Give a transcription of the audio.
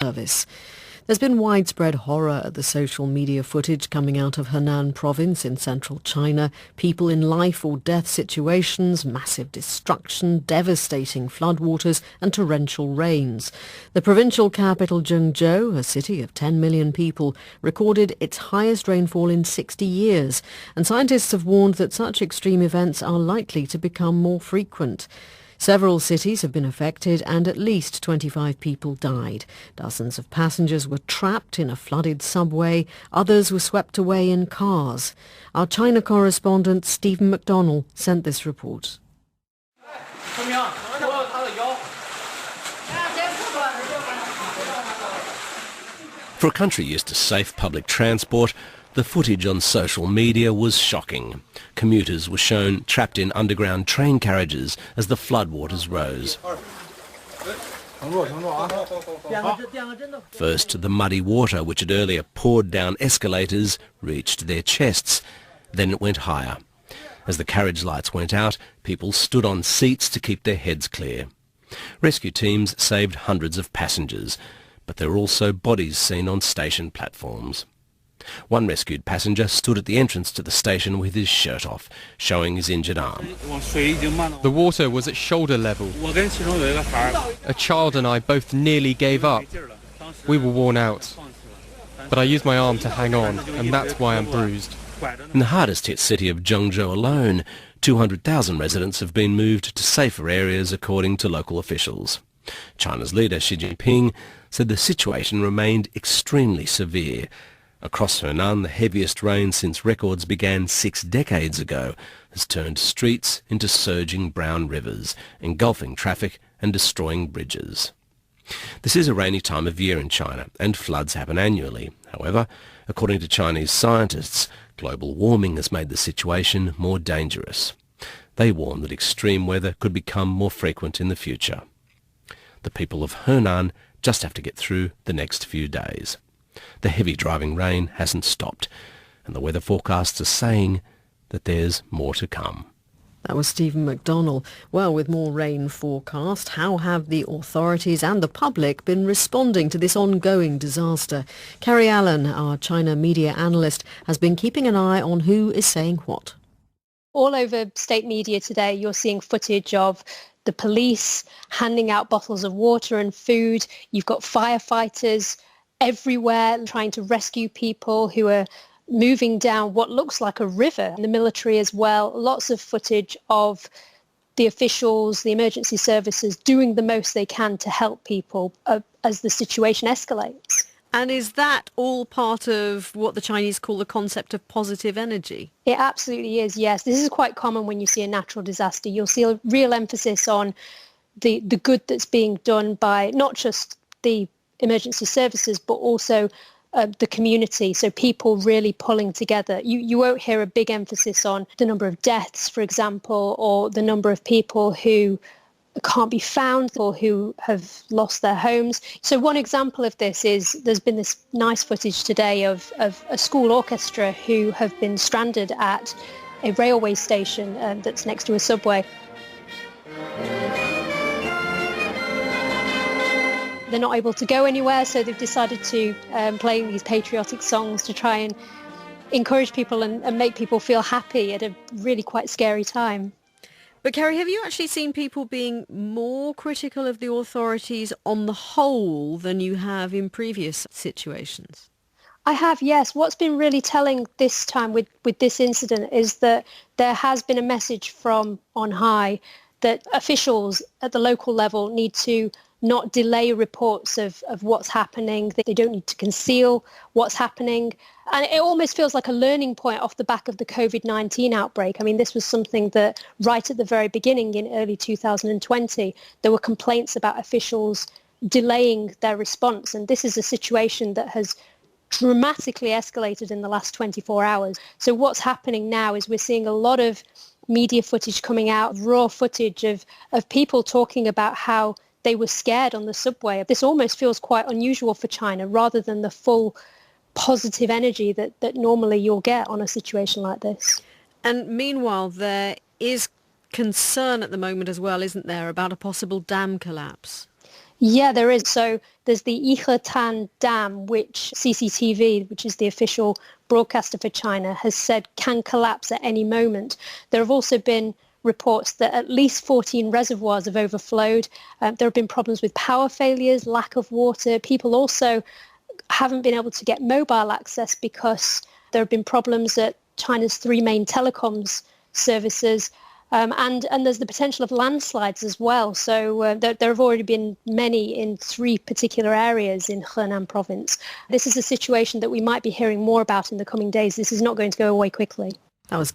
service. There's been widespread horror at the social media footage coming out of Henan province in central China. People in life or death situations, massive destruction, devastating floodwaters and torrential rains. The provincial capital Zhengzhou, a city of 10 million people, recorded its highest rainfall in 60 years, and scientists have warned that such extreme events are likely to become more frequent. Several cities have been affected and at least 25 people died. Dozens of passengers were trapped in a flooded subway. Others were swept away in cars. Our China correspondent Stephen McDonnell sent this report. For a country used to safe public transport, the footage on social media was shocking. Commuters were shown trapped in underground train carriages as the floodwaters rose. First, the muddy water, which had earlier poured down escalators, reached their chests. Then it went higher. As the carriage lights went out, people stood on seats to keep their heads clear. Rescue teams saved hundreds of passengers, but there were also bodies seen on station platforms. One rescued passenger stood at the entrance to the station with his shirt off, showing his injured arm. The water was at shoulder level. A child and I both nearly gave up. We were worn out. But I used my arm to hang on, and that's why I'm bruised. In the hardest hit city of Zhengzhou alone, 200,000 residents have been moved to safer areas according to local officials. China's leader Xi Jinping said the situation remained extremely severe. Across Henan, the heaviest rain since records began 6 decades ago has turned streets into surging brown rivers, engulfing traffic and destroying bridges. This is a rainy time of year in China, and floods happen annually. However, according to Chinese scientists, global warming has made the situation more dangerous. They warn that extreme weather could become more frequent in the future. The people of Henan just have to get through the next few days. The heavy driving rain hasn't stopped, and the weather forecasts are saying that there's more to come. That was Stephen McDonnell. Well, with more rain forecast, how have the authorities and the public been responding to this ongoing disaster? Carrie Allen, our China media analyst, has been keeping an eye on who is saying what. All over state media today, you're seeing footage of the police handing out bottles of water and food. You've got firefighters everywhere trying to rescue people who are moving down what looks like a river. The military as well, lots of footage of the officials, the emergency services doing the most they can to help people as the situation escalates. And is that all part of what the Chinese call the concept of positive energy? It absolutely is, yes. This is quite common when you see a natural disaster. You'll see a real emphasis on the good that's being done by not just the emergency services, but also the community. So people really pulling together. You won't hear a big emphasis on the number of deaths, for example, or the number of people who can't be found or who have lost their homes. So one example of this is there's been this nice footage today of a school orchestra who have been stranded at a railway station that's next to a subway. They're not able to go anywhere, so they've decided to play these patriotic songs to try and encourage people and make people feel happy at a really quite scary time. But Carrie, have you actually seen people being more critical of the authorities on the whole than you have in previous situations? I have, yes. What's been really telling this time with this incident is that there has been a message from on high that officials at the local level need to not delay reports of what's happening. They don't need to conceal what's happening. And it almost feels like a learning point off the back of the COVID-19 outbreak. I mean, this was something that right at the very beginning in early 2020, there were complaints about officials delaying their response. And this is a situation that has dramatically escalated in the last 24 hours. So what's happening now is we're seeing a lot of media footage coming out, raw footage of people talking about how they were scared on the subway. This almost feels quite unusual for China rather than the full positive energy that normally you'll get on a situation like this. And meanwhile, there is concern at the moment as well, isn't there, about a possible dam collapse? Yeah, there is. So there's the Yihetan Dam, which CCTV, which is the official broadcaster for China, has said can collapse at any moment. There have also been reports that at least 14 reservoirs have overflowed. There have been problems with power failures, lack of water. People also haven't been able to get mobile access because there have been problems at China's three main telecoms services. And there's the potential of landslides as well. So there have already been many in three particular areas in Henan province. This is a situation that we might be hearing more about in the coming days. This is not going to go away quickly. That was